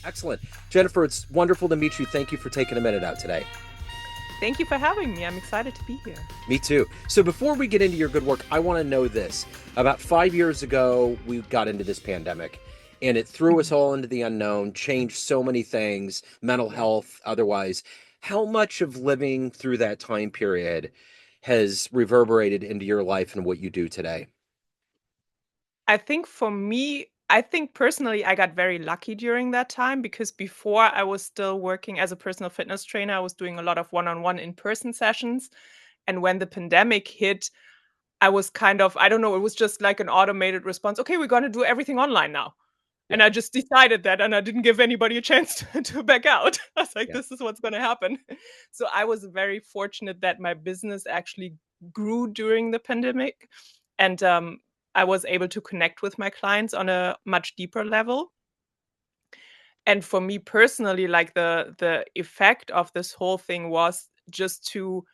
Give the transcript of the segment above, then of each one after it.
Excellent. Jennifer, it's wonderful to meet you. Thank you for taking a minute out today. Thank you for having me. I'm excited to be here. Me too. So before we get into your good work, I want to know this. About 5 years ago, we got into this pandemic and it threw us Mhm. all into the unknown, changed so many things, mental Yeah. health, otherwise. How much of living through that time period has reverberated into your life and what you do today? I think for me, I think personally, I got very lucky during that time because before I was still working as a personal fitness trainer, I was doing a lot of one on one in person sessions. And when the pandemic hit, I was kind of, I don't know, it was just like an automated response. Okay, we're going to do everything online now. Yeah, And I just decided that, and I didn't give anybody a chance to back out. I was like, yeah, this is what's going to happen. So I was very fortunate that my business actually grew during the pandemic. And I was able to connect with my clients on a much deeper level. And for me personally, like the effect of this whole thing was just to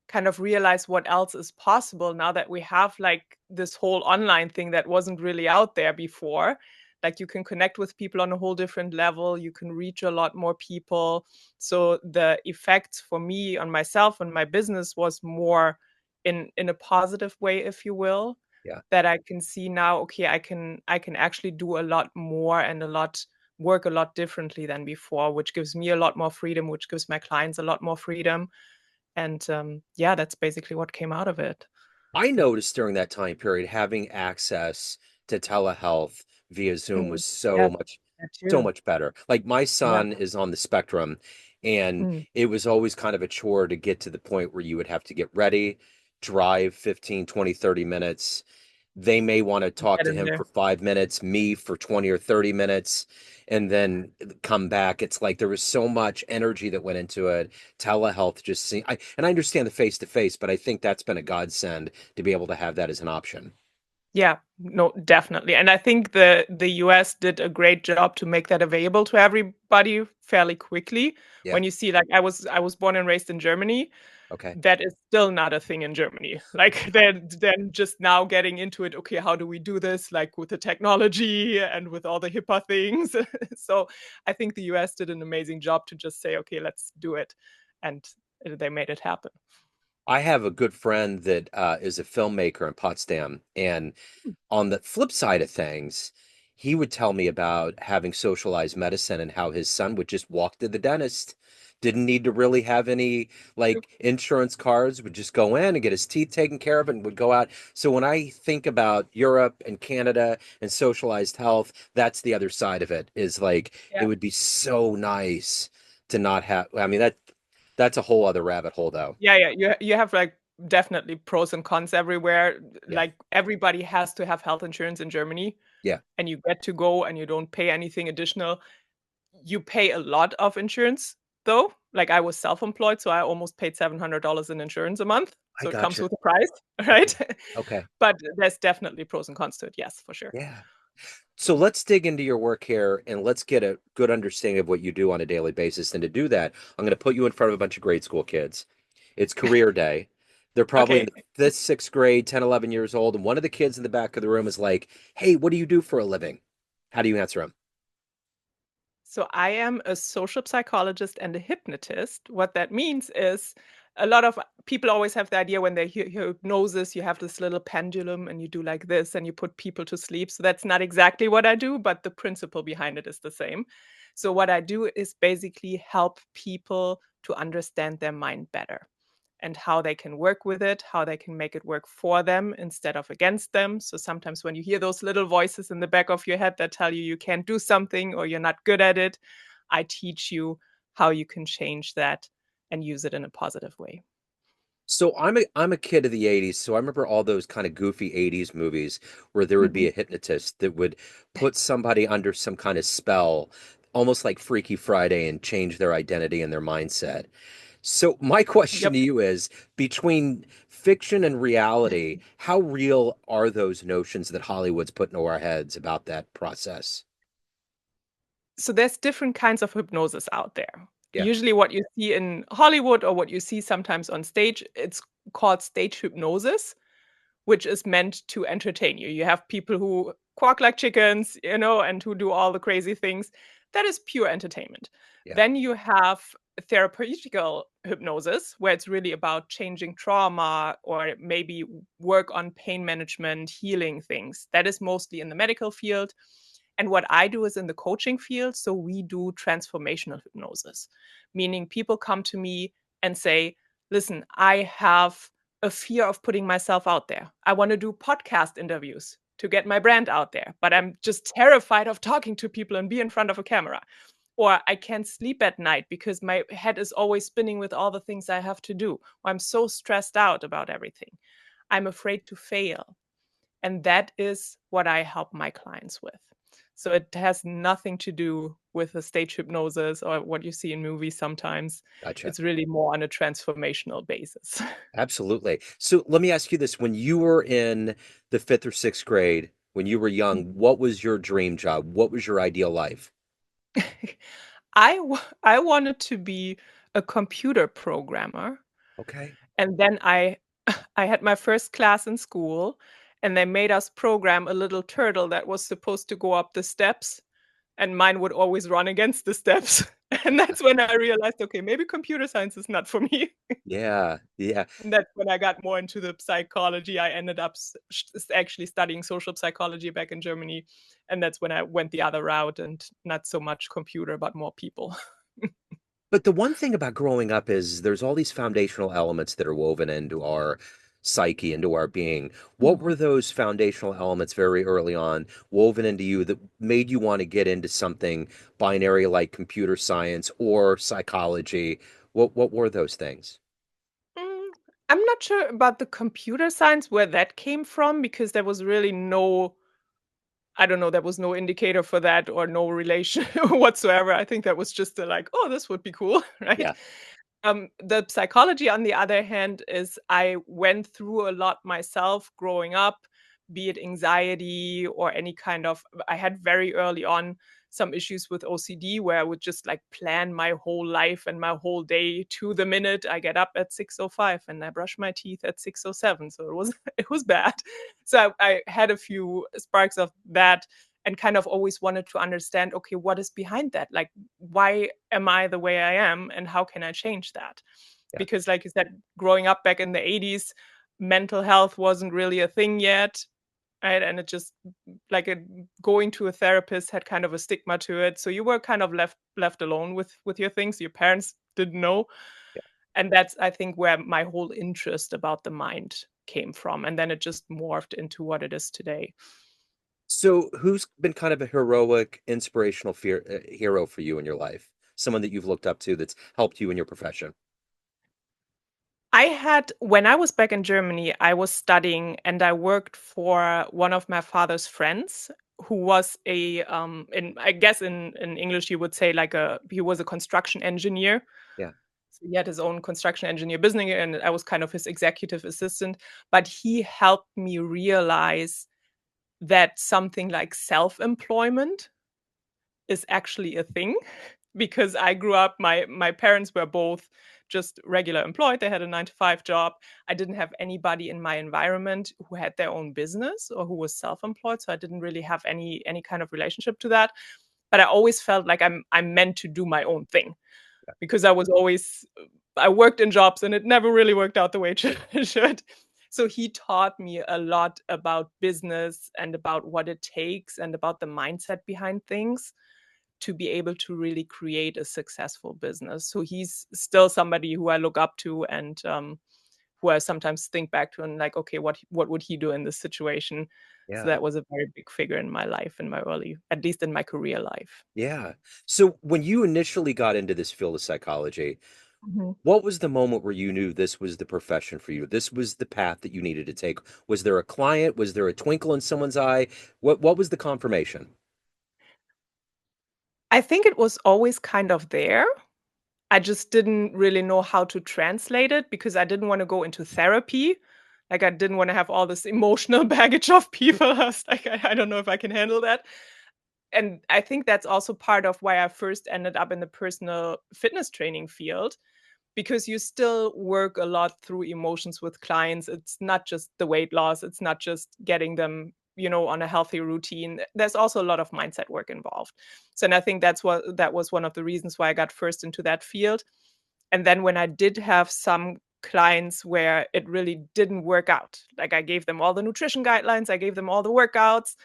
kind of realize what else is possible now that we have like this whole online thing that wasn't really out there before. Like you can connect with people on a whole different level, you can reach a lot more people. So the effects for me on myself and my business was more in a positive way, if you will, yeah. that I can see now, okay, I can actually do a lot more and a lot work a lot differently than before, which gives me a lot more freedom, which gives my clients a lot more freedom. And, yeah, that's basically what came out of it. I noticed during that time period having access to telehealth via Zoom Mm. was Yes, that so too. much better. Like my Yeah. son is on the spectrum and Mm. it was always kind of a chore to get to the point where you would have to get ready, drive 15, 20, 30 minutes. They may want to talk Get to in him there. for 5 minutes, me for 20 or 30 minutes, and then come back. It's like there was so much energy that went into it. Telehealth just seemed, and I understand the face to face, but I think that's been a godsend to be able to have that as an option. Yeah, no, definitely. And I think the US did a great job to make that available to everybody fairly quickly. Yeah. When you see, like, I was born and raised in Germany. Okay. That is still not a thing in Germany. Like, then just now getting into it, okay, how do we do this, like, with the technology and with all the HIPAA things? So, I think the US did an amazing job to just say, "Okay, let's do it," and they made it happen. I have a good friend that is a filmmaker in Potsdam, and on the flip side of things, he would tell me about having socialized medicine and how his son would just walk to the dentist. Didn't need to really have any like insurance cards, would just go in and get his teeth taken care of and would go out. So when I think about Europe and Canada and socialized health, that's the other side of it is like it Yeah. would be so nice to not have, I mean, that's a whole other rabbit hole though. Yeah, yeah. You have, like, definitely pros and cons everywhere. Yeah. Like, everybody has to have health insurance in Germany, Yeah. and you get to go and you don't pay anything additional. You pay a lot of insurance, though. Like, I was self-employed, so I almost paid $700 in insurance a month, I so it comes gotcha. with a price, Okay. right? Okay. But there's definitely pros and cons to it, yes, for sure. Yeah. So let's dig into your work here and let's get a good understanding of what you do on a daily basis. And to do that, I'm going to put you in front of a bunch of grade school kids. It's career day. They're probably in Okay. the fifth, sixth grade, 10, 11 years old. And one of the kids in the back of the room is like, hey, what do you do for a living? How do you answer them? So I am a social psychologist and a hypnotist. What that means is a lot of people always have the idea when they hear hypnosis, you have this little pendulum and you do like this and you put people to sleep. So that's not exactly what I do, but the principle behind it is the same. So what I do is basically help people to understand their mind better and how they can work with it, how they can make it work for them instead of against them. So sometimes when you hear those little voices in the back of your head that tell you you can't do something or you're not good at it, I teach you how you can change that and use it in a positive way. So I'm a kid of the 80s, so I remember all those kind of goofy 80s movies where there would be Mhm. a hypnotist that would put somebody under some kind of spell, almost like Freaky Friday, and change their identity and their mindset. So my question Yep. to you is, between fiction and reality, how real are those notions that Hollywood's put into our heads about that process? So there's different kinds of hypnosis out there. Yeah. Usually what you see in Hollywood or what you see sometimes on stage, it's called stage hypnosis, which is meant to entertain you. You have people who quack like chickens, and who do all the crazy things. That is pure entertainment. Yeah. Then you have therapeutical hypnosis, where it's really about changing trauma or maybe work on pain management, healing things. That is mostly in the medical field. And what I do is in the coaching field. So we do transformational hypnosis, meaning people come to me and say, listen, I have a fear of putting myself out there. I want to do podcast interviews to get my brand out there, but I'm just terrified of talking to people and be in front of a camera. Or I can't sleep at night because my head is always spinning with all the things I have to do. Or I'm so stressed out about everything. I'm afraid to fail. And that is what I help my clients with. So it has nothing to do with the stage hypnosis or what you see in movies sometimes. Gotcha. It's really more on a transformational basis. Absolutely. So let me ask you this. When you were in the fifth or sixth grade, when you were young, what was your dream job? What was your ideal life? I wanted to be a computer programmer. Okay. And then I had my first class in school, and they made us program a little turtle that was supposed to go up the steps, and mine would always run against the steps. And that's when I realized, okay, maybe computer science is not for me. Yeah. Yeah. And that's when I got more into the psychology. I ended up actually studying social psychology back in Germany. And that's when I went the other route and not so much computer, but more people. But the one thing about growing up is there's all these foundational elements that are woven into our psyche, into our being. What were those foundational elements very early on woven into you that made you want to get into something binary like computer science or psychology? What were those things? Mm, I'm not sure about the computer science where that came from because there was really no, I don't know, there was no indicator for that or no relation whatsoever. I think that was just a like, oh, this would be cool, right? Yeah, The psychology, on the other hand, is I went through a lot myself growing up, be it anxiety or any kind of. I had very early on some issues with OCD where I would just like plan my whole life and my whole day to the minute. I get up at 6:05 and I brush my teeth at 6:07. So it was it was bad. So I had a few sparks of that and kind of always wanted to understand, okay, what is behind that? Like, why am I the way I am and how can I change that? yeah, Because, like you said, growing up back in the 80s, mental health wasn't really a thing yet. Right. And it just like going to a therapist had kind of a stigma to it. So you were kind of left alone with your things. Your parents didn't know. yeah. And that's, I think, where my whole interest about the mind came from. And then it just morphed into what it is today. So, who's been kind of a heroic, inspirational hero for you in your life? Someone that you've looked up to that's helped you in your profession? I had when I was back in Germany, I was studying and I worked for one of my father's friends who was a in I guess in English you would say like a he was a construction engineer. Yeah, So he had his own construction engineer business and I was kind of his executive assistant, but he helped me realize that something like self-employment is actually a thing because I grew up my parents were both just regular employed. They had a 9 to 5 job. I didn't have anybody in my environment who had their own business or who was self-employed, so I didn't really have any kind of relationship to that. But I always felt like I'm meant to do my own thing because I was always I worked in jobs and it never really worked out the way it should. So he taught me a lot about business and about what it takes and about the mindset behind things to be able to really create a successful business. So he's still somebody who I look up to and who I sometimes think back to and like, okay, what would he do in this situation? So yeah, that was a very big figure in my life, in my early, at least in my career life. yeah. So, when you initially got into this field of psychology, Mhm. what was the moment where you knew this was the profession for you? This was the path that you needed to take? Was there a client? Was there a twinkle in someone's eye? What was the confirmation? I think it was always kind of there. I just didn't really know how to translate it because I didn't want to go into therapy. Like I didn't want to have all this emotional baggage of people. I was like, I don't know if I can handle that. And I think that's also part of why I first ended up in the personal fitness training field because you still work a lot through emotions with clients. It's not just the weight loss, it's not just getting them, on a healthy routine. There's also a lot of mindset work involved. So, and I think that was one of the reasons why I got first into that field. And then when I did have some clients where it really didn't work out, like I gave them all the nutrition guidelines, I gave them all the workouts,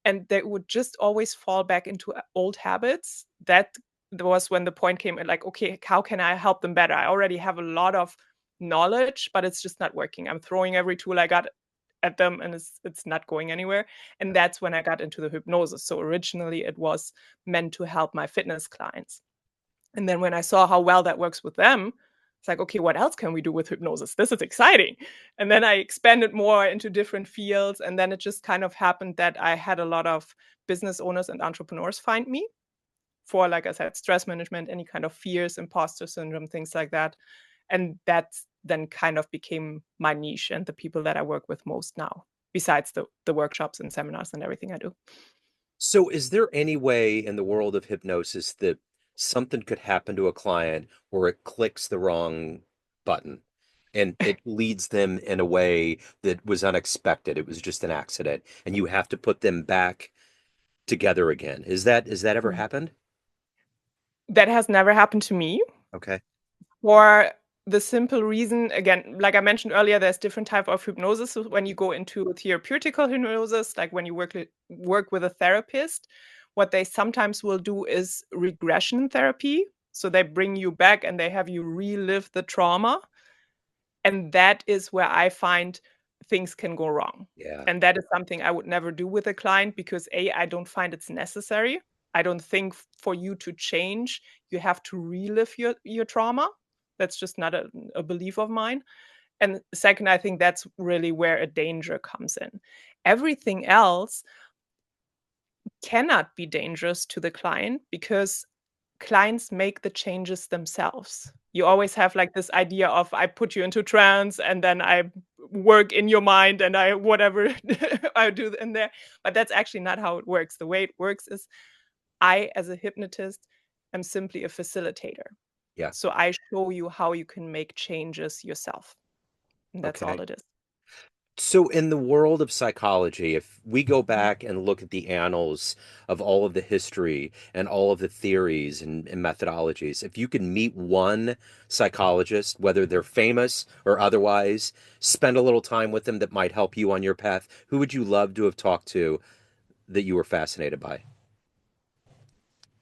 and they would just always fall back into old habits. That was when the point came, like, okay, how can I help them better? I already have a lot of knowledge, but it's just not working. I'm throwing every tool I got at them, and it's not going anywhere. And that's when I got into the hypnosis. So originally it was meant to help my fitness clients. And then when I saw how well that works with them, it's like, okay, what else can we do with hypnosis? This is exciting. And then I expanded more into different fields. And then it just kind of happened that I had a lot of business owners and entrepreneurs find me for, like I said, stress management, any kind of fears, imposter syndrome, things like that. And that then kind of became my niche and the people that I work with most now, besides the workshops and seminars and everything I do. So, is there any way in the world of hypnosis that something could happen to a client where it clicks the wrong button and it leads them in a way that was unexpected? It was just an accident, and you have to put them back together again. Is that ever happened? That has never happened to me. Okay. For the simple reason, again, like I mentioned earlier, there's different type of hypnosis. So when you go into therapeutical hypnosis, like when you work with a therapist, what they sometimes will do is regression therapy. So they bring you back and they have you relive the trauma. And that is where I find things can go wrong. Yeah. And that is something I would never do with a client because A, I don't find it's necessary. I don't think for you to change, you have to relive your trauma. That's just not a belief of mine. And second, I think that's really where a danger comes in. Everything else cannot be dangerous to the client because clients make the changes themselves. You always have like this idea of I put you into trance and then I work in your mind and I whatever I do in there. But that's actually not how it works. The way it works is I, as a hypnotist, am simply a facilitator. Yeah. So I show you how you can make changes yourself. And that's all Okay. it is. So, in the world of psychology, if we go back and look at the annals of all of the history and all of the theories and methodologies, if you could meet one psychologist, whether they're famous or otherwise, spend a little time with them that might help you on your path, who would you love to have talked to that you were fascinated by?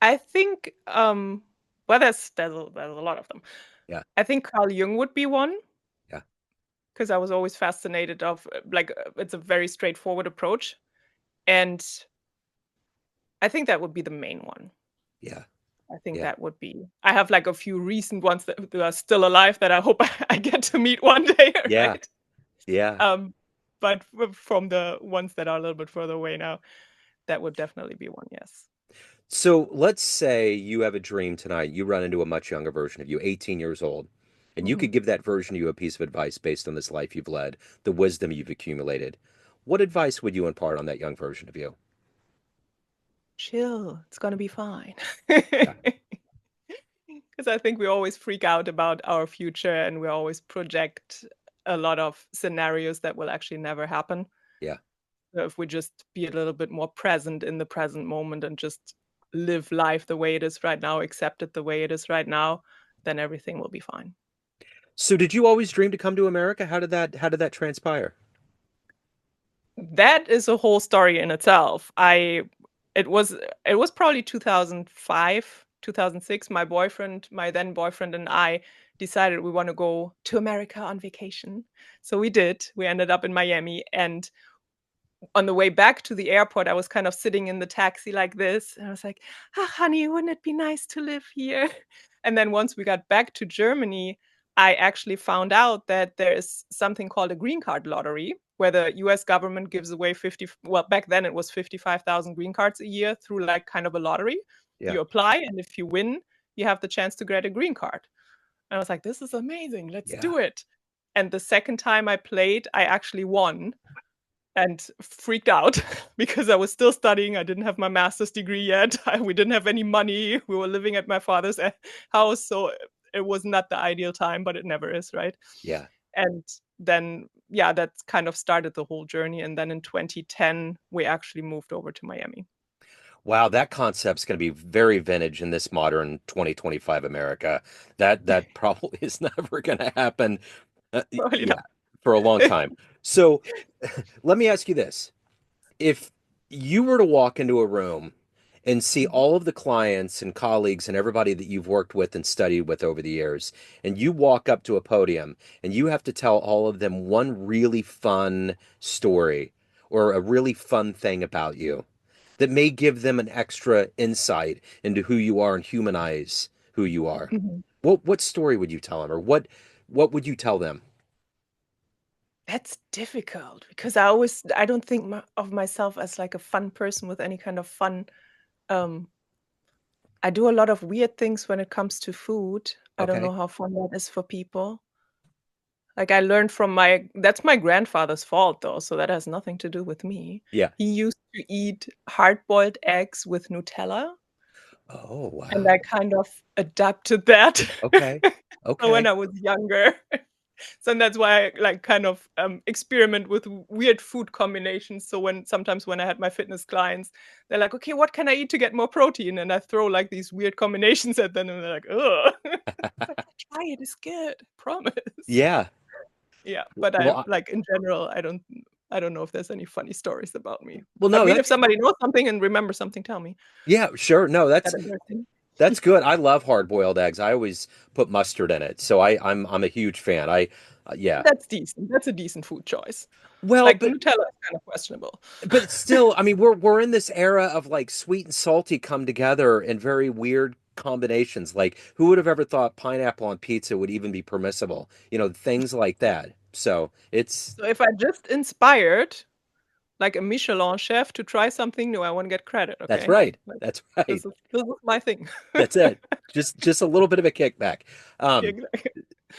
I think well there's a lot of them. Yeah, I think Carl Jung would be one yeah, because I was always fascinated of like it's a very straightforward approach, and I think that would be the main one. yeah, I think yeah, that would be. I have like a few recent ones that are still alive that I hope I get to meet one day, yeah, right? yeah. Um, but from the ones that are a little bit further away now, that would definitely be one. Yes. So let's say you have a dream tonight. You run into a much younger version of you, 18 years old, and you Mhm. could give that version of you a piece of advice based on this life you've led, the wisdom you've accumulated. What advice would you impart on that young version of you? Chill. It's gonna be fine. Yeah, Because I think we always freak out about our future and we always project a lot of scenarios that will actually never happen. yeah. So if we just be a little bit more present in the present moment and just live life the way it is right now, accept it the way it is right now, then everything will be fine. So did you always dream to come to America? How did that transpire? That is a whole story in itself. It was it was probably 2005, 2006. My then boyfriend and I decided we want to go to America on vacation. So we did. We ended up in Miami, and on the way back to the airport, I was kind of sitting in the taxi like this. And I was like, ah, honey, wouldn't it be nice to live here? And then once we got back to Germany, I actually found out that there is something called a green card lottery where the US government gives away 50, well, back then it was 55,000 green cards a year through like kind of a lottery. Yeah, You apply, and if you win, you have the chance to get a green card. And I was like, this is amazing. Let's yeah, do it. And the second time I played, I actually won and freaked out because I was still studying. I didn't have my master's degree yet. We didn't have any money. We were living at my father's house. So it was not the ideal time, but it never is, right? yeah. And then yeah, that's kind of started the whole journey. And then in 2010, we actually moved over to Miami. Wow, that concept's going to be very vintage in this modern 2025 America. That probably is never going to happen. Probably Yeah, not. for a long time. So let me ask you this. If you were to walk into a room and see all of the clients and colleagues and everybody that you've worked with and studied with over the years, and you walk up to a podium and you have to tell all of them one really fun story or a really fun thing about you that may give them an extra insight into who you are and humanize who you are. Mhm. What story would you tell them, or what would you tell them? That's difficult because I don't think of myself as like a fun person with any kind of fun. Um, I do a lot of weird things when it comes to food. I don't know Okay. how fun that is for people. Like I learned from that's my grandfather's fault though, so that has nothing to do with me. Yeah. He used to eat hard-boiled eggs with Nutella, Oh, and I wow. kind of adapted that Okay. when Okay. I was younger. So that's why I like kind of experiment with weird food combinations. So sometimes when I had my fitness clients, they're like, "Okay, what can I eat to get more protein?" And I throw like these weird combinations at them, and they're like, "Ugh." It's like, try it, it's good, promise. Yeah. Yeah, but Well, I like in general, I don't know if there's any funny stories about me. well, I no, mean, that if somebody knows something and remembers something, tell me. yeah, sure. No, That embarrassing. that's good. I love hard-boiled eggs. I always put mustard in it, so I'm a huge fan. Yeah. That's decent. That's a decent food choice. Well, Like but Nutella is kind of questionable. it's still, I mean, we're in this era of like sweet and salty come together in very weird combinations. Like, who would have ever thought pineapple on pizza would even be permissible? Things like that. So it's So if I just inspired like a Michelin chef to try something new, I want to get credit, that's okay? right. Like, That's right. this is my thing. That's it. Just a little bit of a kickback. Um, Exactly.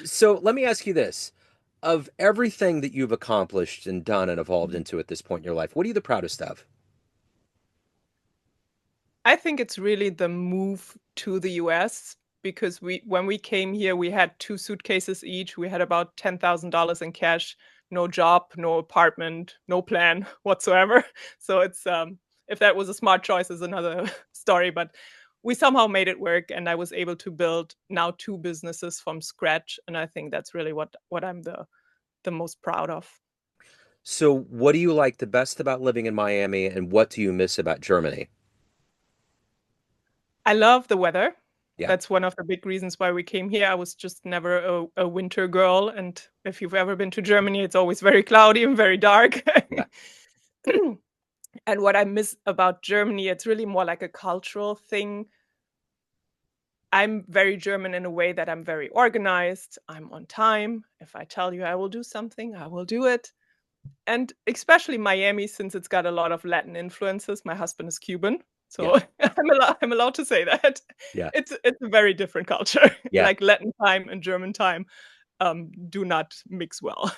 so let me ask you this. Of everything that you've accomplished and done and evolved into at this point in your life, what are you the proudest of? I think it's really the move to the US because when we came here, we had two suitcases each. We had about $10,000 in cash, no job, no apartment, no plan whatsoever. So it's if that was a smart choice is another story, but we somehow made it work and I was able to build now two businesses from scratch and I think that's really what I'm the most proud of. So, what do you like the best about living in Miami, and what do you miss about Germany? I love the weather. Yeah, That's one of the big reasons why we came here. I was just never a winter girl. And if you've ever been to Germany, it's always very cloudy and very dark. yeah, And what I miss about Germany, it's really more like a cultural thing. I'm very German in a way that I'm very organized. I'm on time. If I tell you I will do something, I will do it. And especially Miami, since it's got a lot of Latin influences. My husband is Cuban, yeah, so I'm allowed to say that. yeah, It's a very different culture. yeah, Like Latin time and German time do not mix well.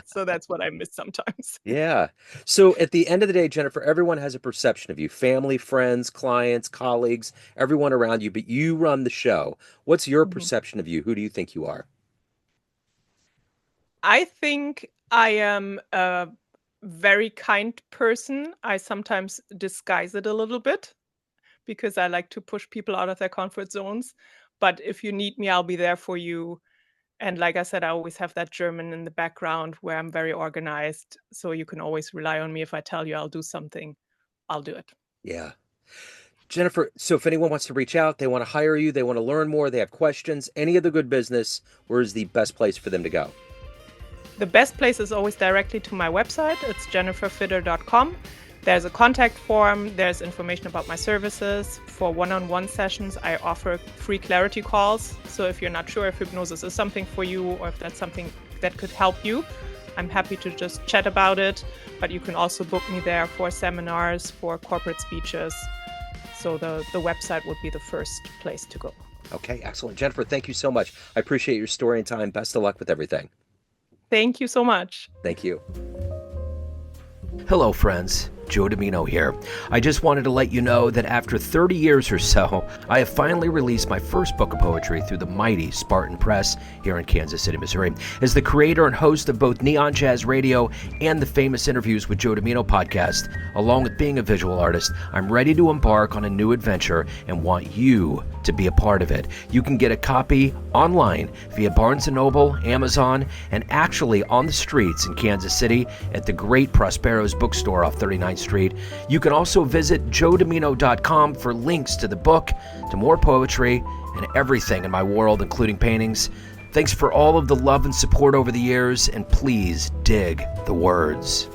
So that's what I miss sometimes. yeah. So, at the end of the day, Jennifer, everyone has a perception of you: family, friends, clients, colleagues, everyone around you, but you run the show. What's your Mhm. perception of you? Who do you think you are? I think I am a very kind person. I sometimes disguise it a little bit because I like to push people out of their comfort zones. But if you need me, I'll be there for you. And like I said, I always have that German in the background where I'm very organized. So you can always rely on me. If I tell you I'll do something, I'll do it. Yeah. Jennifer, so if anyone wants to reach out, they want to hire you, they want to learn more, they have questions, any other good business, where is the best place for them to go? The best place is always directly to my website. It's jenniferfidder.com. There's a contact form. There's information about my services. For one-on-one sessions, I offer free clarity calls. So if you're not sure if hypnosis is something for you or if that's something that could help you, I'm happy to just chat about it. But you can also book me there for seminars, for corporate speeches. So the website would be the first place to go. Okay, excellent. Jennifer, thank you so much. I appreciate your story and time. Best of luck with everything. Thank you so much. Thank you. Hello, friends. Joe Dimino here. I just wanted to let you know that after 30 years or so, I have finally released my first book of poetry through the mighty Spartan Press here in Kansas City, Missouri. As the creator and host of both Neon Jazz Radio and the Famous Interviews with Joe Dimino podcast, along with being a visual artist, I'm ready to embark on a new adventure and want you to be a part of it. You can get a copy online via Barnes & Noble, Amazon, and actually on the streets in Kansas City at the great Prospero's bookstore off 39th Street. You can also visit joedimino.com for links to the book, to more poetry, and everything in my world, including paintings. Thanks for all of the love and support over the years, and please dig the words.